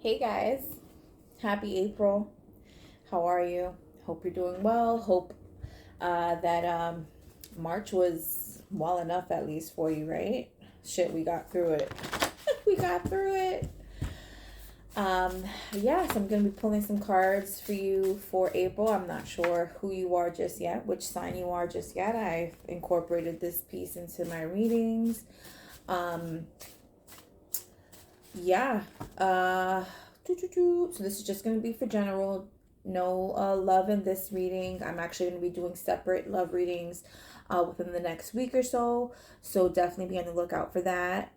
Hey guys, happy April. How are you? Hope you're doing well. Hope that March was well enough at least for you, right? Shit, we got through it. We got through it. Yeah, so I'm gonna be pulling some cards for you for April. I'm not sure who you are just yet, which sign you are just yet. I've incorporated this piece into my readings. Um, yeah. Uh, so this is just going to be for general. No love in this reading. I'm actually going to be doing separate love readings within the next week or so. So definitely be on the lookout for that.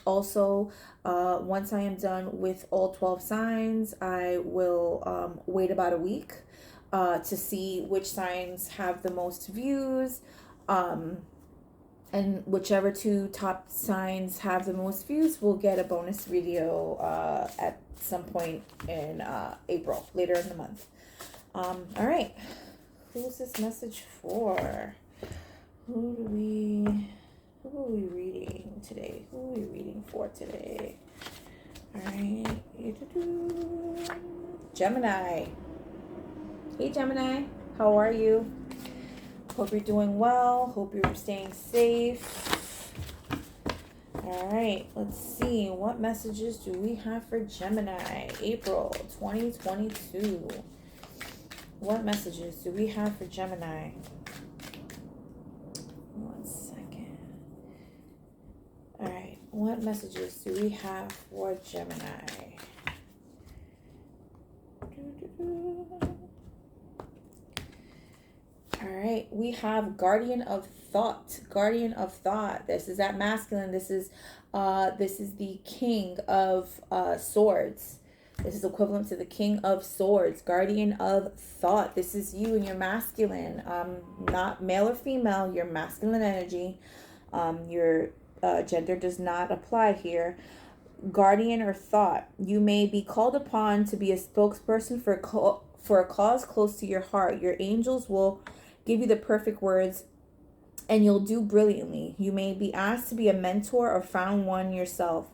Also, once I am done with all 12 signs, I will wait about a week to see which signs have the most views. Um, and whichever two top signs have the most views will get a bonus video at some point in April, later in the month. All right, who's this message for? Who are we reading today? Who are we reading for today? All right, Gemini. Hey Gemini, how are you? Hope you're doing well. Hope you're staying safe. All right, let's see. What messages do we have for Gemini? April 2022. What messages do we have for Gemini? 1 second. All right, what messages do we have for Gemini? All right, we have Guardian of Thought. Guardian of Thought. This is that masculine. This is the King of Swords. This is equivalent to the King of Swords. Guardian of Thought. This is you and your masculine. Not male or female. Your masculine energy. Your gender does not apply here. Guardian or Thought. You may be called upon to be a spokesperson for a cause close to your heart. Your angels will give you the perfect words and you'll do brilliantly. You may be asked to be a mentor or found one yourself.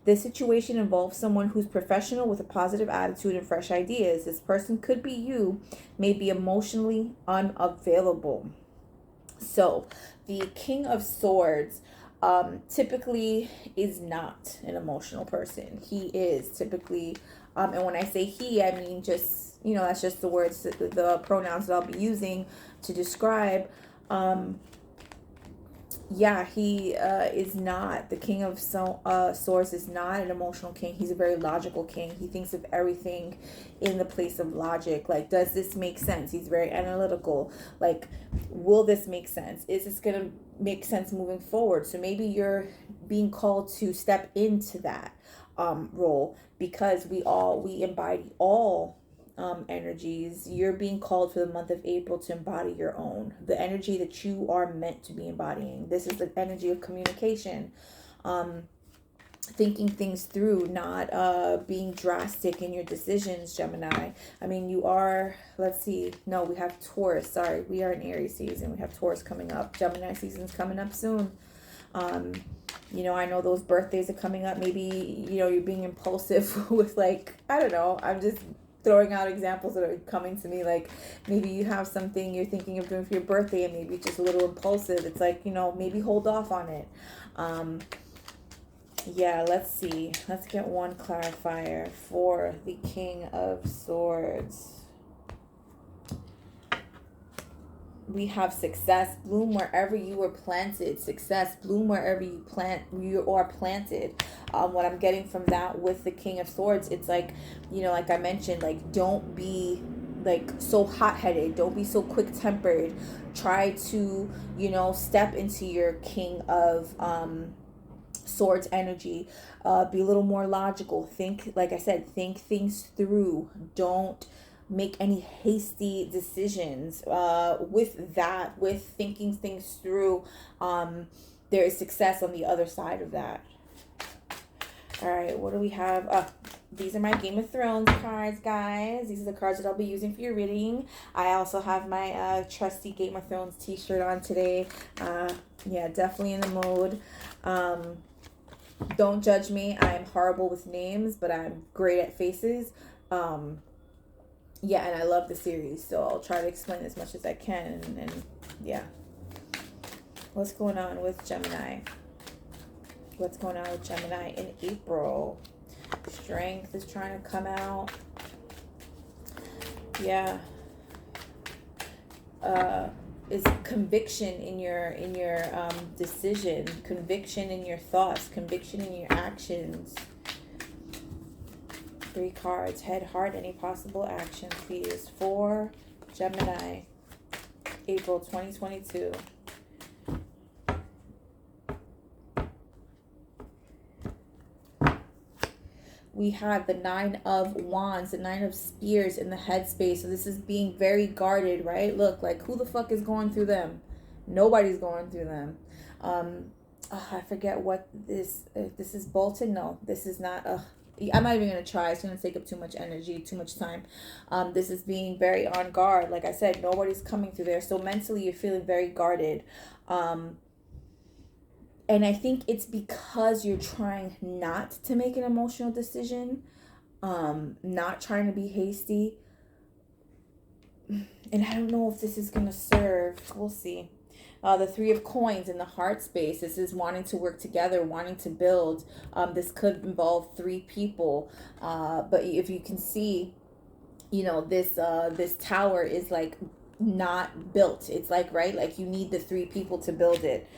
This situation involves someone who's professional with a positive attitude and fresh ideas. This person could be you, may be emotionally unavailable. So, the King of Swords typically is not an emotional person. He is typically, and when I say he, I mean just, that's just the words, the pronouns that I'll be using to describe. Yeah, he is not the King of Swords. Is not an emotional king. He's a very logical king. He thinks of everything in the place of logic. Like, does this make sense? He's very analytical. Like, will this make sense? Is this gonna make sense moving forward? So maybe you're being called to step into that role, because we embody all energies. You're being called for the month of April to embody your own, the energy that you are meant to be embodying. This is the energy of communication, thinking things through, not being drastic in your decisions, Gemini. I mean, you are, let's see, no, we have Taurus. Sorry, we are in Aries season. We have Taurus coming up. Gemini season's coming up soon. I know those birthdays are coming up. Maybe, you're being impulsive with, like, I don't know. I'm just throwing out examples that are coming to me. Like, maybe you have something you're thinking of doing for your birthday and maybe it's just a little impulsive. It's like, maybe hold off on it. Yeah, let's see. Let's get one clarifier for the King of Swords. We have success, bloom wherever you were planted. Success, bloom wherever you are planted. What I'm getting from that with the King of Swords, it's like, like I mentioned, like, don't be like so hot-headed. Don't be so quick-tempered. Try to, step into your King of Swords energy. Be a little more logical. Think, like I said, think things through. Don't make any hasty decisions with thinking things through. There is success on the other side of that. All right, what do we have? These are my Game of Thrones cards, guys. These are the cards that I'll be using for your reading. I also have my trusty Game of Thrones t-shirt on today. Yeah, definitely in the mode. Don't judge me. I am horrible with names, but I'm great at faces. Yeah, and I love the series, so I'll try to explain as much as I can. And yeah, what's going on with Gemini? What's going on with Gemini in April? Strength is trying to come out. Yeah. Is conviction in your decision, conviction in your thoughts, conviction in your actions. 3 cards. Head, heart, any possible action, please. For Gemini, April 2022. We have the 9 of Wands, the 9 of Spears in the headspace. So this is being very guarded, right? Look, like, who the fuck is going through them? Nobody's going through them. I forget what this is. Bolton. No, this is not. I'm not even going to try. It's going to take up too much energy, too much time. This is being very on guard. Like I said, nobody's coming through there. So mentally, you're feeling very guarded. And I think it's because you're trying not to make an emotional decision, not trying to be hasty. And I don't know if this is going to serve. We'll see. The 3 of Coins in the heart space. This is wanting to work together, wanting to build. This could involve 3 people. But if you can see, this tower is like not built. It's like, right? Like you need the 3 people to build it.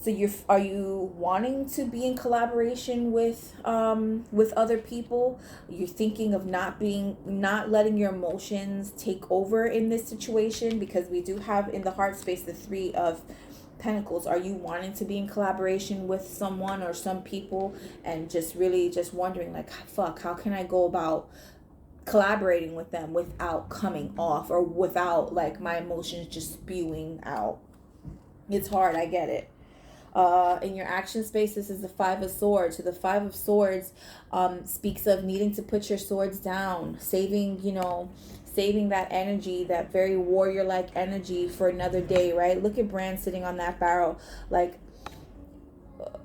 So are you wanting to be in collaboration with other people? You're thinking of not letting your emotions take over in this situation, because we do have in the heart space the 3 of Pentacles. Are you wanting to be in collaboration with someone or some people, and just really just wondering like, fuck, how can I go about collaborating with them without coming off, or without like my emotions just spewing out? It's hard, I get it. In your action space, this is the 5 of Swords. So the 5 of Swords speaks of needing to put your swords down, saving that energy, that very warrior-like energy for another day, right? Look at Bran sitting on that barrel. Like,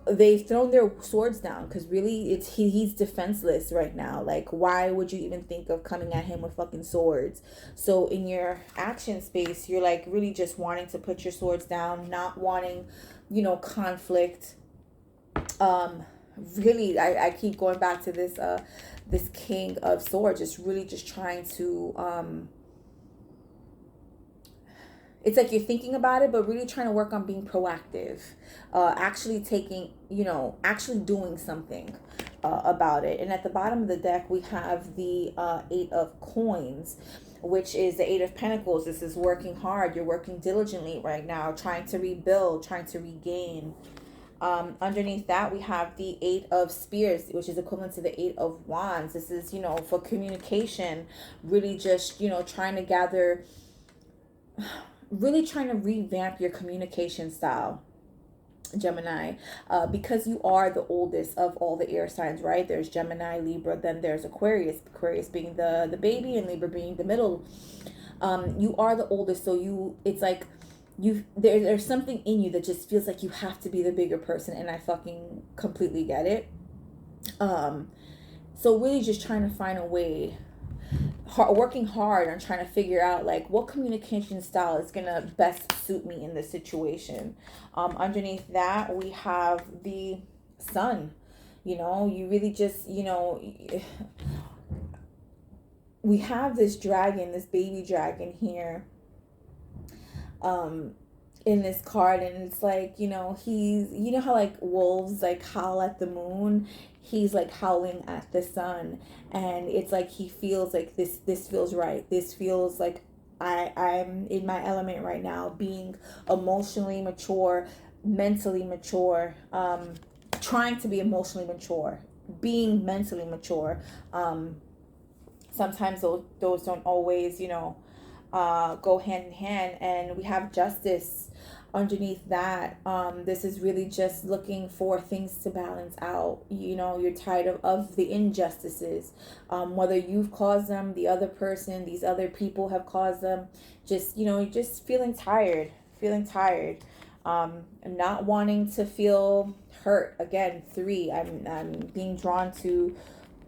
they've thrown their swords down, because really he's defenseless right now. Like, why would you even think of coming at him with fucking swords? So in your action space, you're like really just wanting to put your swords down, not wanting conflict. Really, I keep going back to this King of Swords, just really just trying to it's like you're thinking about it, but really trying to work on being proactive, actually actually doing something about it. And at the bottom of the deck, we have the 8 of Coins, which is the 8 of Pentacles. This is working hard. You're working diligently right now, trying to rebuild, trying to regain. Underneath that, we have the 8 of Spears, which is equivalent to the 8 of Wands. This is, for communication, really just, trying to gather, really trying to revamp your communication style, Gemini, because you are the oldest of all the air signs, right? There's Gemini, Libra, then there's Aquarius being the baby, and Libra being the middle. You are the oldest, so it's like there's something in you that just feels like you have to be the bigger person, and I fucking completely get it. So really just trying to find a way, working hard on trying to figure out like what communication style is gonna best suit me in this situation. Underneath that, we have the Sun. You really just we have this dragon, this baby dragon here in this card, and it's like, he's, how like wolves like howl at the moon, he's like howling at the sun, and it's like he feels like this feels right, this feels like I'm in my element right now, being emotionally mature, mentally mature, trying to be emotionally mature, being mentally mature. Sometimes those don't always go hand in hand. And we have Justice underneath that. This is really just looking for things to balance out. You're tired of the injustices, whether you've caused them, the other person, these other people have caused them. Just you're just feeling tired. Not wanting to feel hurt. Again, 3. I'm being drawn to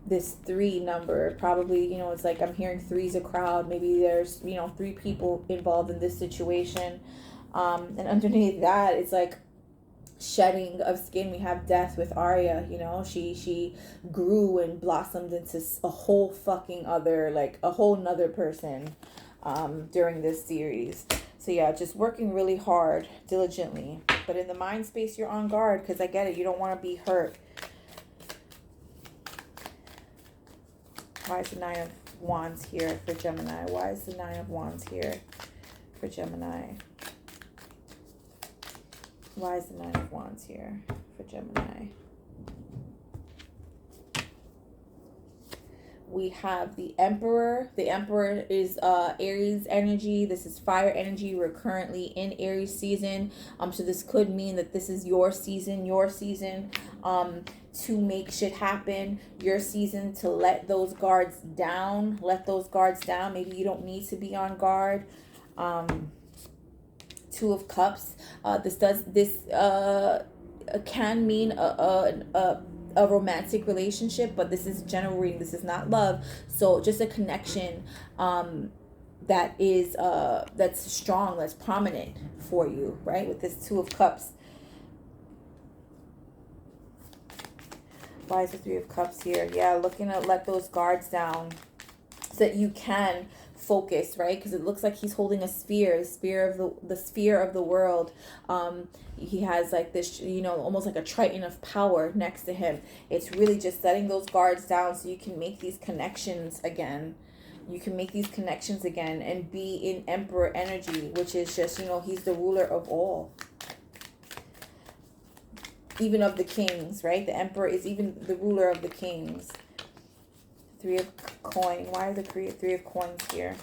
this 3 number. Probably, it's like I'm hearing 3's a crowd. Maybe there's 3 people involved in this situation. And underneath that, it's like shedding of skin. We have death with Arya. She grew and blossomed into a whole fucking other, like a whole nother person during this series. So yeah, just working really hard, diligently. But in the mind space, you're on guard, because I get it. You don't want to be hurt. Why is the 9 of Wands here for Gemini? Why is the 9 of Wands here for Gemini? Why is the 9 of Wands here for Gemini? We have the Emperor. The Emperor is Aries energy. This is fire energy. We're currently in Aries season. So this could mean that this is your season to make shit happen. Your season to let those guards down. Maybe you don't need to be on guard. 2 of Cups. This can mean a romantic relationship, but this is general reading. This is not love. So just a connection that is that's strong, that's prominent for you, right? With this 2 of Cups. Why is the 3 of Cups here? Yeah, looking to let those guards down so that you can focus, right? Because it looks like he's holding a sphere, the sphere of the world. He has like this, almost like a Triton of power next to him. It's really just setting those guards down so you can make these connections again. And be in Emperor energy, which is just, he's the ruler of all. Even of the kings, right? The Emperor is even the ruler of the kings. 3 of coin. Why is the 3 of coins here?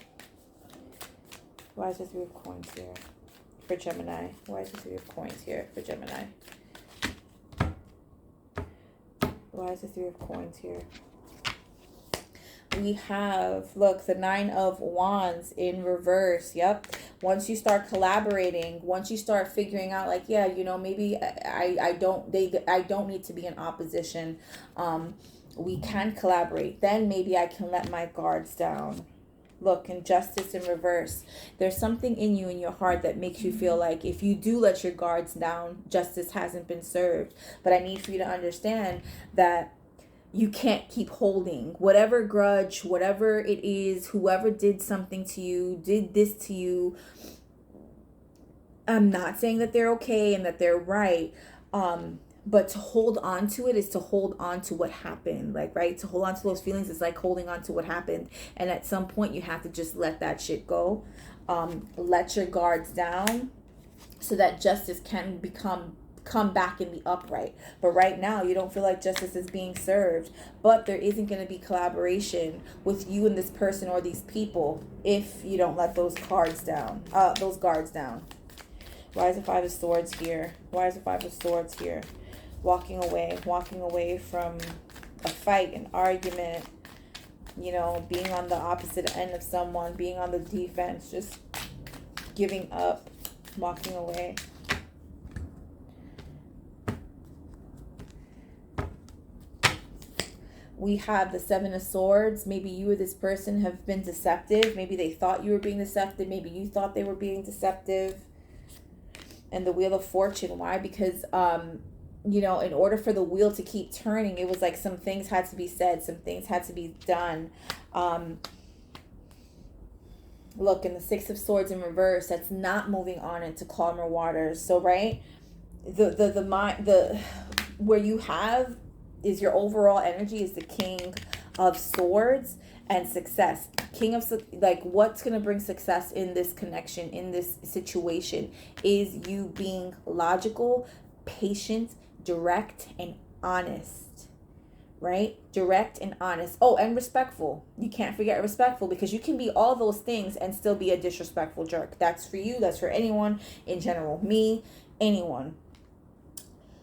Why is the 3 of coins here for Gemini? Why is the 3 of coins here for Gemini? Why is the 3 of coins here? We have, look, the 9 of Wands in reverse. Yep. Once you start collaborating, once you start figuring out, like, yeah, maybe I don't need to be in opposition. We can collaborate. Then maybe I can let my guards down. Look, injustice in reverse. There's something in you, in your heart, that makes you feel like if you do let your guards down, justice hasn't been served. But I need for you to understand that you can't keep holding whatever grudge, whatever it is, whoever did something to you, did this to you. I'm not saying that they're okay and that they're right. But to hold on to it is to hold on to what happened. Like, right? To hold on to those feelings is like holding on to what happened. And at some point you have to just let that shit go. Let your guards down so that justice can come back and be upright. But right now you don't feel like justice is being served. But there isn't going to be collaboration with you and this person or these people if you don't let those guards down. Why is the 5 of Swords here? Why is the 5 of Swords here? Walking away from a fight, an argument, being on the opposite end of someone, being on the defense, just giving up, walking away. We have the 7 of Swords. Maybe you or this person have been deceptive. Maybe they thought you were being deceptive. Maybe you thought they were being deceptive. And the Wheel of Fortune. Why? Because in order for the wheel to keep turning, it was like some things had to be said, some things had to be done. Look, in the 6 of Swords in reverse, that's not moving on into calmer waters. So, right, the where you have is your overall energy is the King of Swords and success. King of, like, what's going to bring success in this connection, in this situation, is you being logical, patient, direct, and honest, right? Direct and honest. Oh, and respectful. You can't forget respectful, because you can be all those things and still be a disrespectful jerk. That's for you. That's for anyone in general. Me, anyone.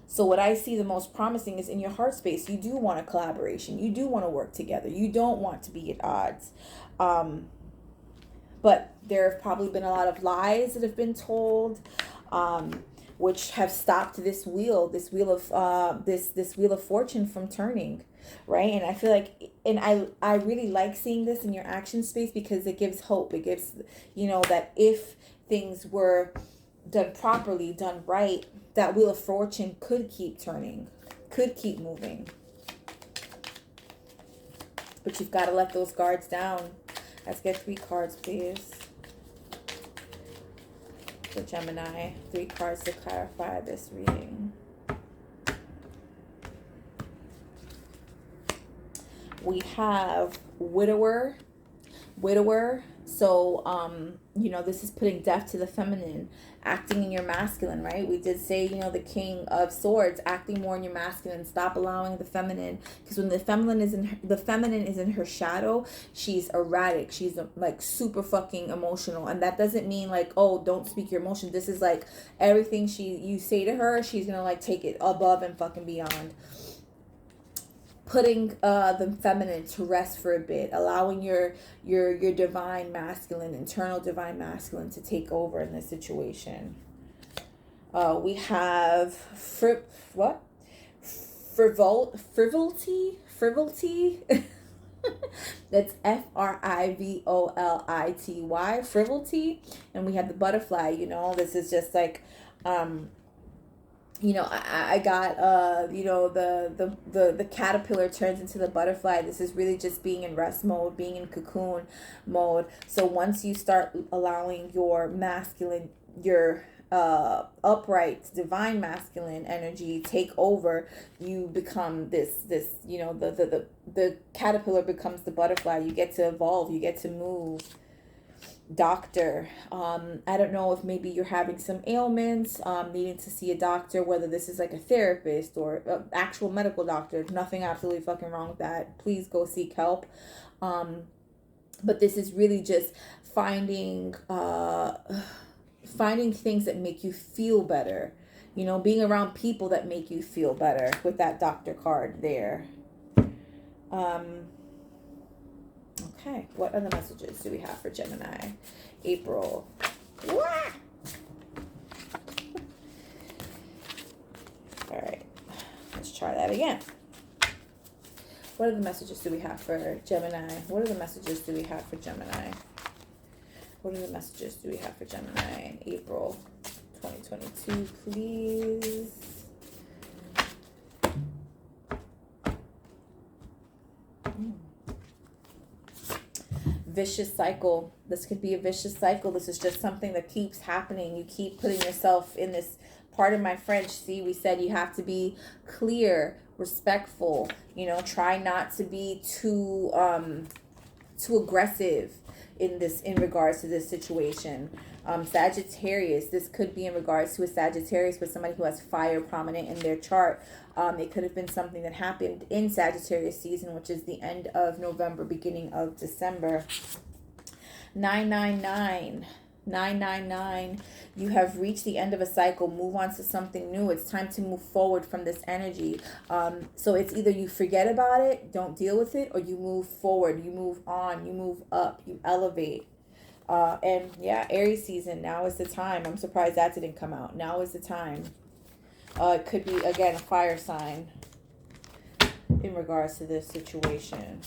So what I see the most promising is in your heart space. You do want a collaboration. You do want to work together. You don't want to be at odds. But there have probably been a lot of lies that have been told. which have stopped this wheel of this wheel of fortune from turning, right? And I feel like, and I really like seeing this in your action space, because it gives hope. It gives, that if things were done properly, done right, that wheel of fortune could keep turning, could keep moving. But you've got to let those guards down. Let's get 3 cards, please. For Gemini, 3 cards to clarify this reading. We have widower. So, this is putting death to the feminine, acting in your masculine, right? We did say, the King of Swords, acting more in your masculine. Stop allowing the feminine, because when the feminine is in her shadow, she's erratic. She's like super fucking emotional, and that doesn't mean like, oh, don't speak your emotion. This is like everything you say to her, she's gonna like take it above and fucking beyond. Putting the feminine to rest for a bit, allowing your divine masculine, internal divine masculine, to take over in this situation. We have frivolity. That's frivolity, frivolity. And we have the butterfly. This is just like I got the caterpillar turns into the butterfly. This is really just being in rest mode, being in cocoon mode. So once you start allowing your masculine, your upright divine masculine energy take over, you become this the caterpillar becomes the butterfly. You get to evolve, you get to move. Doctor, I don't know if maybe you're having some ailments, needing to see a doctor, whether this is like a therapist or actual medical doctor. Nothing absolutely fucking wrong with that. Please go seek help. But this is really just finding things that make you feel better, being around people that make you feel better, with that doctor card there. Okay, what other messages do we have for Gemini? April. Wah! All right, let's try that again. What other messages do we have for Gemini? What other messages do we have for Gemini? What other messages do we have for Gemini? April 2022, please. Vicious cycle. This could be a vicious cycle. This is just something that keeps happening. You keep putting yourself in this, part of my French. See, we said you have to be clear, respectful, try not to be too aggressive in regards to this situation. Sagittarius, this could be in regards to a Sagittarius with somebody who has fire prominent in their chart. It could have been something that happened in Sagittarius season, which is the end of November, beginning of December. 999. You have reached the end of a cycle. Move on to something new. It's time to move forward from this energy. So it's either you forget about it, don't deal with it, or you move forward, you move on, you move up, you elevate. And yeah, Aries season, now is the time. I'm surprised that didn't come out. Now is the time. It could be, again, a fire sign in regards to this situation.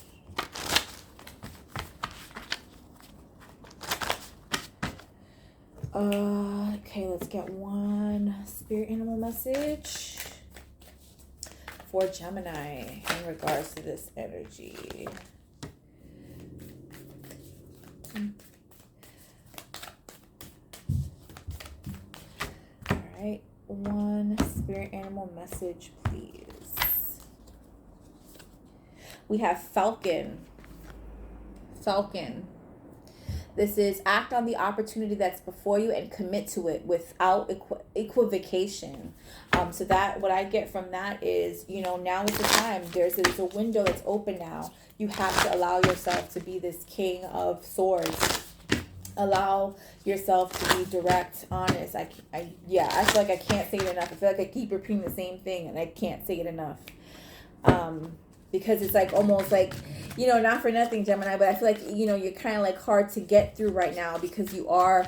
Okay, let's get one spirit animal message for Gemini in regards to this energy. All right, one spirit animal message, please. We have Falcon. This is act on the opportunity that's before you and commit to it without equivocation. So that, what I get from that is, now is the time. There's a window that's open now. You have to allow yourself to be this King of Swords. Allow yourself to be direct, honest. I feel like I can't say it enough. I feel like I keep repeating the same thing and I can't say it enough. because it's like almost like, you know, not for nothing, Gemini, but I feel like, you know, you're kind of like hard to get through right now because you are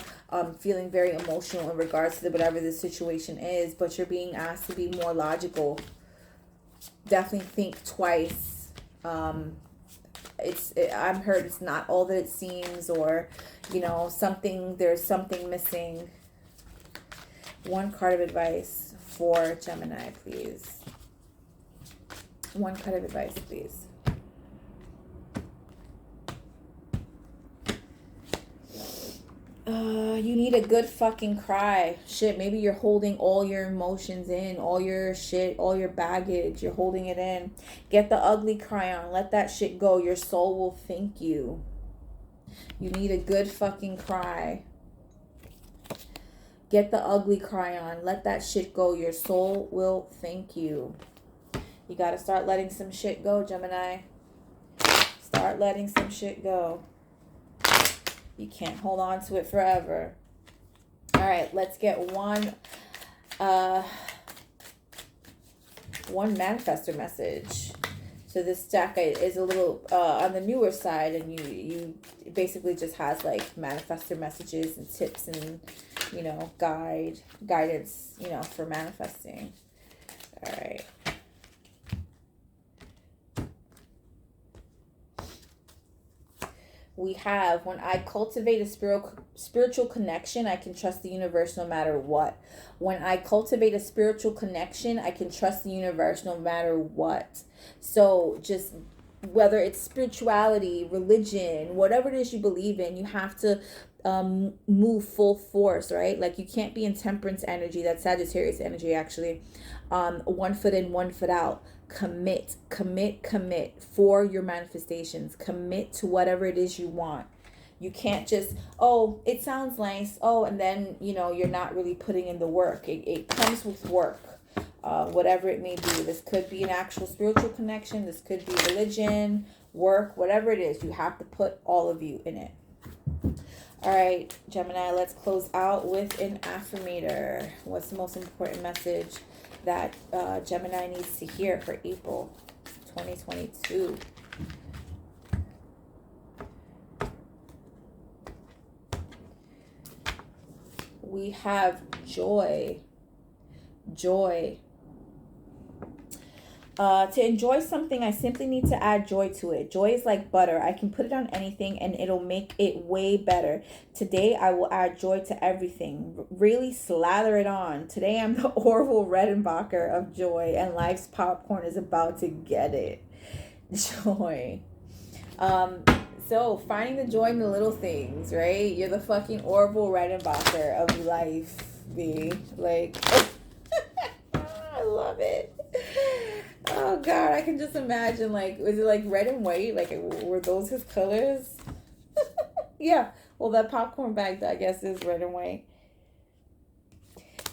feeling very emotional in regards to whatever the situation is, but you're being asked to be more logical. Definitely think twice. I'm heard it's not all that it seems, or, you know, there's something missing. One card of advice for Gemini, please. One card of advice, please. You need a good fucking cry. Shit, maybe you're holding all your emotions in, all your shit, all your baggage. You're holding it in. Get the ugly cry on. Let that shit go. Your soul will thank you. You need a good fucking cry. Get the ugly cry on. Let that shit go. Your soul will thank you. You gotta start letting some shit go, Gemini. Start letting some shit go. You can't hold on to it forever. All right, let's get one manifestor message. So this deck is a little on the newer side, and you basically just has like manifestor messages and tips and, you know, guidance, you know, for manifesting. All right. We have, when I cultivate a spiritual connection, I can trust the universe no matter what. When I cultivate a spiritual connection, I can trust the universe no matter what. So just whether it's spirituality, religion, whatever it is you believe in, you have to move full force, right? Like you can't be in temperance energy. That's Sagittarius energy, actually. 1 foot in, 1 foot out. Commit for your manifestations. Commit to whatever it is you want. You can't just, oh, it sounds nice. Oh, and then, you know, you're not really putting in the work. It comes with work. Whatever it may be. This could be an actual spiritual connection. This could be religion, work, whatever it is. You have to put all of you in it. All right, Gemini, let's close out with an affirmator. What's the most important message that Gemini needs to hear for April 2022? We have joy. To enjoy something, I simply need to add joy to it. Joy is like butter. I can put it on anything and it'll make it way better. Today, I will add joy to everything. Really slather it on. Today, I'm the Orville Redenbacher of joy, and life's popcorn is about to get it. Joy. So finding the joy in the little things, right? You're the fucking Orville Redenbacher of life, B. Like, I love it. Oh God, I can just imagine, like, was it like red and white? Like, were those his colors? Yeah. Well, that popcorn bag, I guess, is red and white.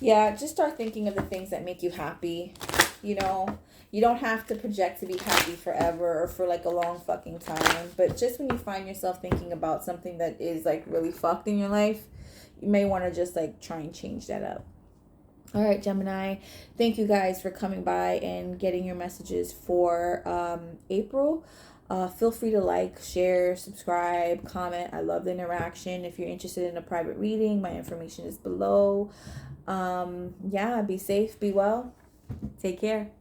Yeah, just start thinking of the things that make you happy. You know, you don't have to project to be happy forever or for like a long fucking time. But just when you find yourself thinking about something that is like really fucked in your life, you may want to just like try and change that up. All right, Gemini, thank you guys for coming by and getting your messages for April. Feel free to like, share, subscribe, comment. I love the interaction. If you're interested in a private reading, my information is below. Yeah, be safe, be well. Take care.